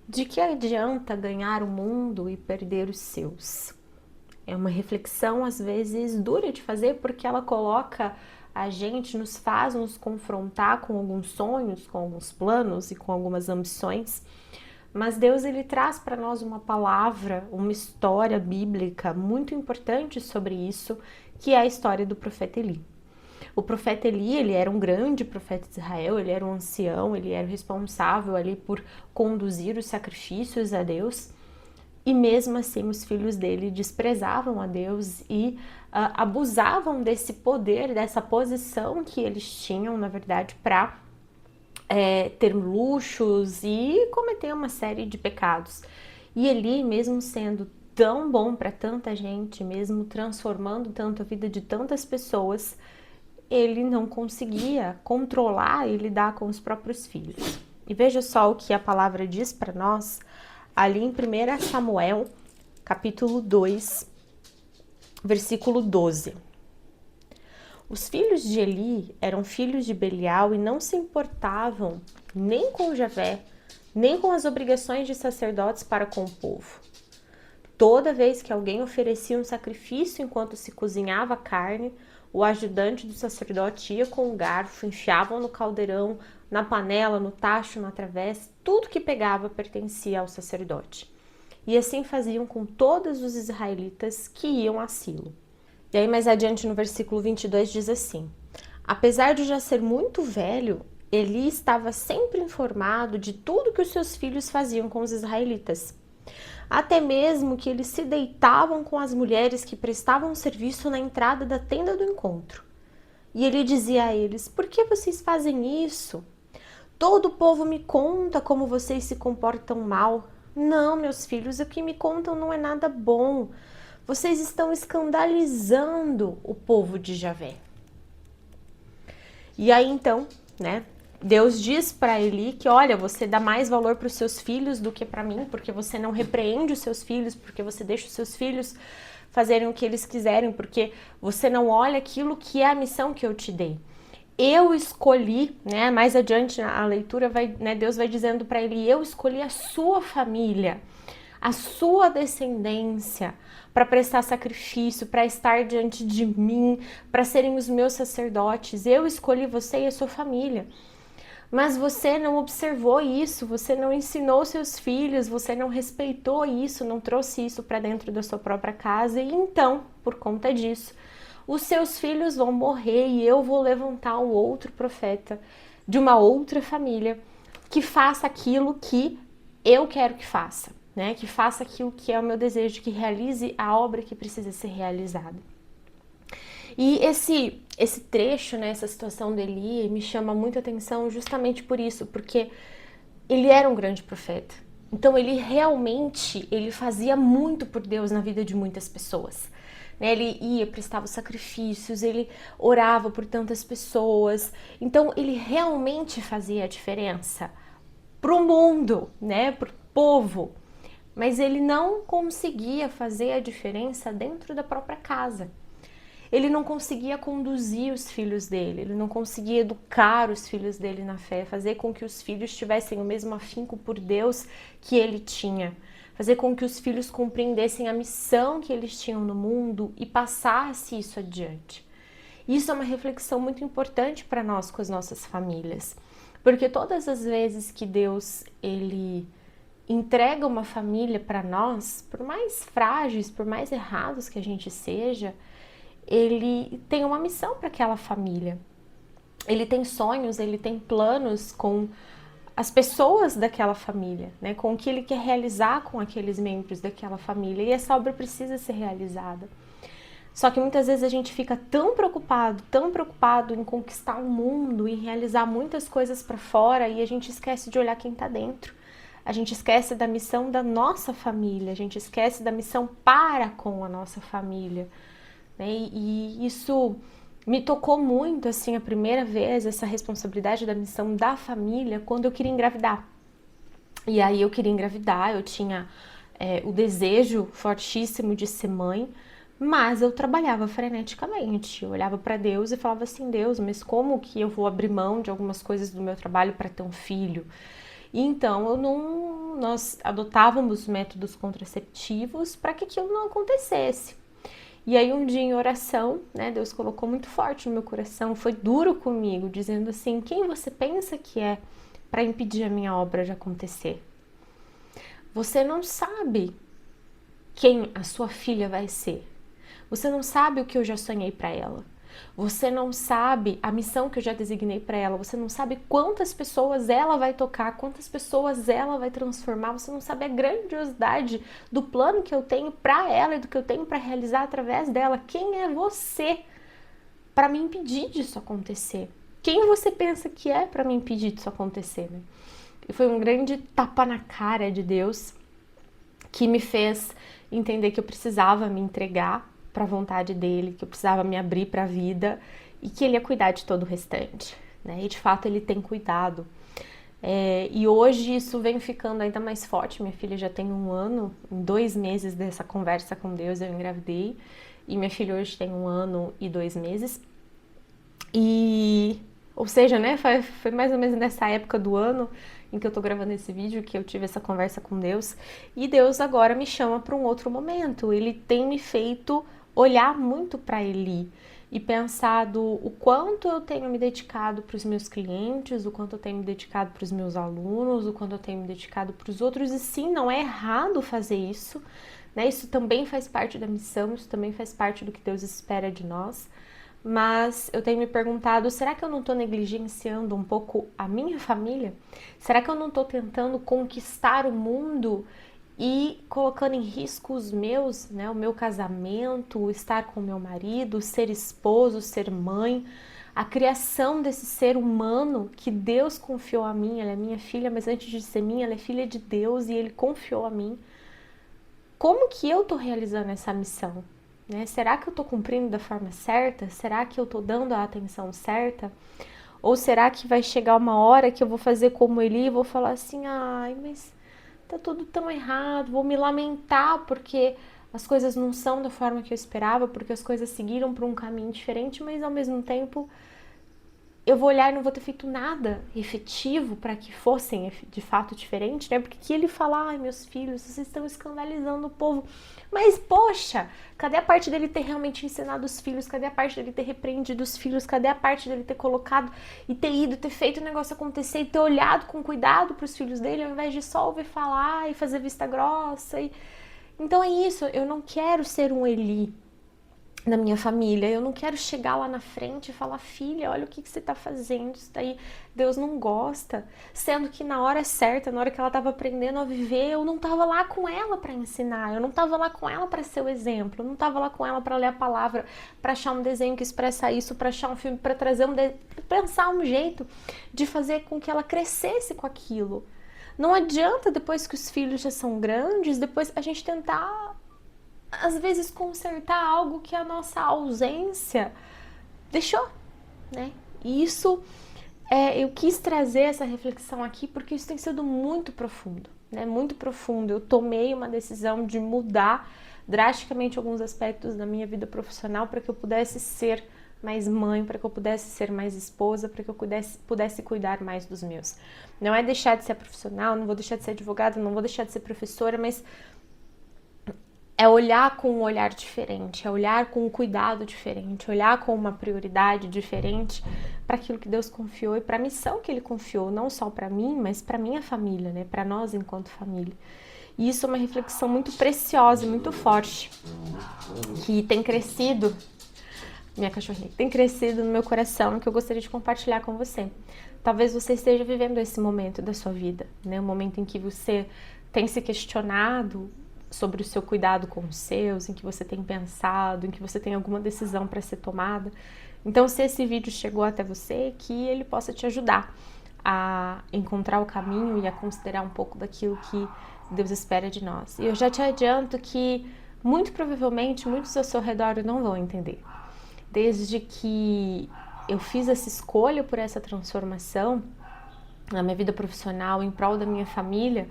De que adianta ganhar o mundo e perder os seus? É uma reflexão às vezes dura de fazer porque ela coloca a gente, nos faz nos confrontar com alguns sonhos, com alguns planos e com algumas ambições. Mas Deus ele traz para nós uma palavra, uma história bíblica muito importante sobre isso, que é a história do profeta Eli. O profeta Eli, ele era um grande profeta de Israel, ele era um ancião, ele era responsável ali por conduzir os sacrifícios a Deus. E mesmo assim os filhos dele desprezavam a Deus e abusavam desse poder, dessa posição que eles tinham, na verdade, para ter luxos e cometer uma série de pecados. E Eli, mesmo sendo tão bom para tanta gente, mesmo transformando tanto a vida de tantas pessoas, ele não conseguia controlar e lidar com os próprios filhos. E veja só o que a palavra diz para nós ali em 1 Samuel, capítulo 2, versículo 12. Os filhos de Eli eram filhos de Belial e não se importavam nem com Javé, nem com as obrigações de sacerdotes para com o povo. Toda vez que alguém oferecia um sacrifício enquanto se cozinhava a carne, o ajudante do sacerdote ia com o garfo, enfiavam no caldeirão, na panela, no tacho, na travessa, tudo que pegava pertencia ao sacerdote. E assim faziam com todos os israelitas que iam a Silo. E aí mais adiante no versículo 22 diz assim: apesar de já ser muito velho, Eli estava sempre informado de tudo que os seus filhos faziam com os israelitas. Até mesmo que eles se deitavam com as mulheres que prestavam serviço na entrada da tenda do encontro. E ele dizia a eles: por que vocês fazem isso? Todo o povo me conta como vocês se comportam mal. Não, meus filhos, o que me contam não é nada bom. Vocês estão escandalizando o povo de Javé. E aí então, né, Deus diz para Eli que, olha, você dá mais valor para os seus filhos do que para mim, porque você não repreende os seus filhos, porque você deixa os seus filhos fazerem o que eles quiserem, porque você não olha aquilo que é a missão que eu te dei. Eu escolhi, né, mais adiante a leitura vai, né, Deus vai dizendo para ele, eu escolhi a sua família, a sua descendência, para prestar sacrifício, para estar diante de mim, para serem os meus sacerdotes. Eu escolhi você e a sua família. Mas você não observou isso, você não ensinou seus filhos, você não respeitou isso, não trouxe isso para dentro da sua própria casa. E então, por conta disso, os seus filhos vão morrer e eu vou levantar um outro profeta de uma outra família que faça aquilo que eu quero que faça, né? Que faça aquilo que é o meu desejo, que realize a obra que precisa ser realizada. E esse trecho, né, essa situação dele me chama muita atenção justamente por isso, porque ele era um grande profeta. Então ele fazia muito por Deus na vida de muitas pessoas. Né? Ele ia, prestava sacrifícios, ele orava por tantas pessoas. Então ele realmente fazia a diferença para o mundo, né, para o povo. Mas ele não conseguia fazer a diferença dentro da própria casa. Ele não conseguia conduzir os filhos dele, ele não conseguia educar os filhos dele na fé, fazer com que os filhos tivessem o mesmo afinco por Deus que ele tinha, fazer com que os filhos compreendessem a missão que eles tinham no mundo e passasse isso adiante. Isso é uma reflexão muito importante para nós com as nossas famílias, porque todas as vezes que Deus ele entrega uma família para nós, por mais frágeis, por mais errados que a gente seja, ele tem uma missão para aquela família. Ele tem sonhos, ele tem planos com as pessoas daquela família, né? Com o que ele quer realizar com aqueles membros daquela família. E essa obra precisa ser realizada. Só que muitas vezes a gente fica tão preocupado em conquistar o mundo, em realizar muitas coisas para fora e a gente esquece de olhar quem está dentro. A gente esquece da missão da nossa família, a gente esquece da missão para com a nossa família. Né? E isso me tocou muito, assim, a primeira vez, essa responsabilidade da missão da família, quando eu queria engravidar. E aí eu queria engravidar, eu tinha o desejo fortíssimo de ser mãe, mas eu trabalhava freneticamente. Eu olhava para Deus e falava assim, Deus, mas como que eu vou abrir mão de algumas coisas do meu trabalho para ter um filho? E então eu nós adotávamos métodos contraceptivos para que aquilo não acontecesse. E aí um dia em oração, né, Deus colocou muito forte no meu coração, foi duro comigo, dizendo assim: quem você pensa que é para impedir a minha obra de acontecer? Você não sabe quem a sua filha vai ser. Você não sabe o que eu já sonhei para ela. Você não sabe a missão que eu já designei para ela. Você não sabe quantas pessoas ela vai tocar, quantas pessoas ela vai transformar. Você não sabe a grandiosidade do plano que eu tenho para ela e do que eu tenho para realizar através dela. Quem é você para me impedir disso acontecer? Quem você pensa que é para me impedir disso acontecer, né? E foi um grande tapa na cara de Deus que me fez entender que eu precisava me entregar para a vontade dele, que eu precisava me abrir para a vida e que ele ia cuidar de todo o restante, né? E de fato ele tem cuidado. E hoje isso vem ficando ainda mais forte. Minha filha já tem 1 ano, em 2 meses dessa conversa com Deus eu engravidei, e minha filha hoje tem 1 ano e 2 meses. Ou seja, né, foi mais ou menos nessa época do ano em que eu tô gravando esse vídeo que eu tive essa conversa com Deus, e Deus agora me chama para um outro momento. Ele tem me feito olhar muito para Eli e pensado o quanto eu tenho me dedicado para os meus clientes, o quanto eu tenho me dedicado para os meus alunos, o quanto eu tenho me dedicado para os outros. E sim, não é errado fazer isso, né? Isso também faz parte da missão, isso também faz parte do que Deus espera de nós. Mas eu tenho me perguntado, será que eu não estou negligenciando um pouco a minha família? Será que eu não estou tentando conquistar o mundo e colocando em risco os meus, né, o meu casamento, estar com o meu marido, ser esposo, ser mãe, a criação desse ser humano que Deus confiou a mim? Ela é minha filha, mas antes de ser minha, ela é filha de Deus e Ele confiou a mim. Como que eu estou realizando essa missão? Né? Será que eu estou cumprindo da forma certa? Será que eu estou dando a atenção certa? Ou será que vai chegar uma hora que eu vou fazer como Eli e vou falar assim: ai, mas tá tudo tão errado, vou me lamentar porque as coisas não são da forma que eu esperava, porque as coisas seguiram por um caminho diferente, mas ao mesmo tempo eu vou olhar e não vou ter feito nada efetivo para que fossem de fato diferentes, né? Porque ele fala: ai, meus filhos, vocês estão escandalizando o povo. Mas, poxa, cadê a parte dele ter realmente ensinado os filhos? Cadê a parte dele ter repreendido os filhos? Cadê a parte dele ter colocado e ter ido, ter feito o negócio acontecer e ter olhado com cuidado para os filhos dele, ao invés de só ouvir falar e fazer vista grossa? Então é isso, eu não quero ser um Eli na minha família, eu não quero chegar lá na frente e falar: filha, olha o que você tá fazendo, isso daí Deus não gosta, sendo que na hora certa, na hora que ela tava aprendendo a viver, eu não tava lá com ela para ensinar, eu não tava lá com ela para ser o exemplo, eu não tava lá com ela para ler a palavra, para achar um desenho que expressa isso, para achar um filme, para trazer pensar um jeito de fazer com que ela crescesse com aquilo. Não adianta, depois que os filhos já são grandes, depois a gente tentar às vezes consertar algo que a nossa ausência deixou, né? E isso, eu quis trazer essa reflexão aqui porque isso tem sido muito profundo, né? Muito profundo. Eu tomei uma decisão de mudar drasticamente alguns aspectos da minha vida profissional para que eu pudesse ser mais mãe, para que eu pudesse ser mais esposa, para que eu pudesse cuidar mais dos meus. Não é deixar de ser profissional, não vou deixar de ser advogada, não vou deixar de ser professora, mas é olhar com um olhar diferente, é olhar com um cuidado diferente, olhar com uma prioridade diferente para aquilo que Deus confiou e para a missão que Ele confiou, não só para mim, mas para minha família, né? Para nós enquanto família. E isso é uma reflexão muito preciosa e muito forte, que tem crescido, minha cachorrinha, tem crescido no meu coração, que eu gostaria de compartilhar com você. Talvez você esteja vivendo esse momento da sua vida, né? Um momento em que você tem se questionado sobre o seu cuidado com os seus, em que você tem pensado, em que você tem alguma decisão para ser tomada. Então, se esse vídeo chegou até você, que ele possa te ajudar a encontrar o caminho e a considerar um pouco daquilo que Deus espera de nós. E eu já te adianto que, muito provavelmente, muitos ao seu redor não vão entender. Desde que eu fiz essa escolha por essa transformação na minha vida profissional, em prol da minha família,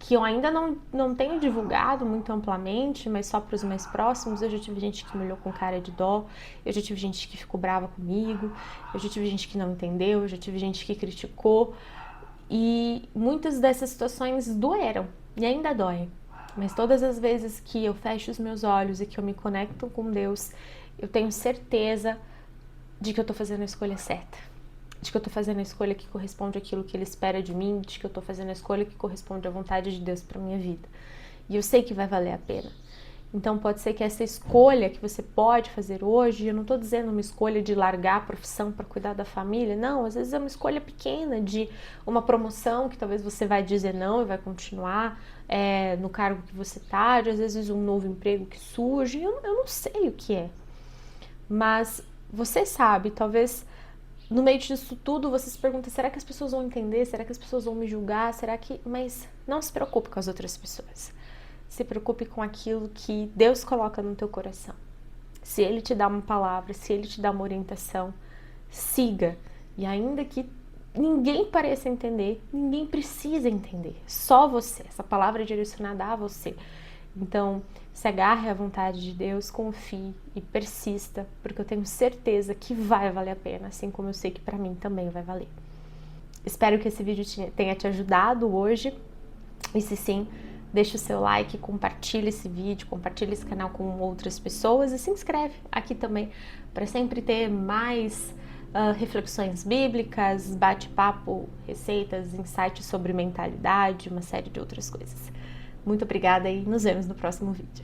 que eu ainda não tenho divulgado muito amplamente, mas só para os mais próximos. Eu já tive gente que me olhou com cara de dó, eu já tive gente que ficou brava comigo, eu já tive gente que não entendeu, eu já tive gente que criticou. E muitas dessas situações doeram e ainda doem. Mas todas as vezes que eu fecho os meus olhos e que eu me conecto com Deus, eu tenho certeza de que eu tô fazendo a escolha certa. De que eu tô fazendo a escolha que corresponde àquilo que Ele espera de mim, de que eu tô fazendo a escolha que corresponde à vontade de Deus pra minha vida. E eu sei que vai valer a pena. Então pode ser que essa escolha que você pode fazer hoje, eu não estou dizendo uma escolha de largar a profissão para cuidar da família, não, às vezes é uma escolha pequena de uma promoção que talvez você vai dizer não e vai continuar no cargo que você está, às vezes um novo emprego que surge, eu não sei o que é, mas você sabe, talvez no meio disso tudo você se pergunta, será que as pessoas vão entender, será que as pessoas vão me julgar, mas não se preocupe com as outras pessoas. Se preocupe com aquilo que Deus coloca no teu coração. Se Ele te dá uma palavra, se Ele te dá uma orientação, siga. E ainda que ninguém pareça entender, ninguém precisa entender. Só você. Essa palavra é direcionada a você. Então, se agarre à vontade de Deus, confie e persista, porque eu tenho certeza que vai valer a pena, assim como eu sei que para mim também vai valer. Espero que esse vídeo tenha te ajudado hoje. E se sim, deixa o seu like, compartilha esse vídeo, compartilha esse canal com outras pessoas e se inscreve aqui também para sempre ter mais reflexões bíblicas, bate-papo, receitas, insights sobre mentalidade, uma série de outras coisas. Muito obrigada e nos vemos no próximo vídeo.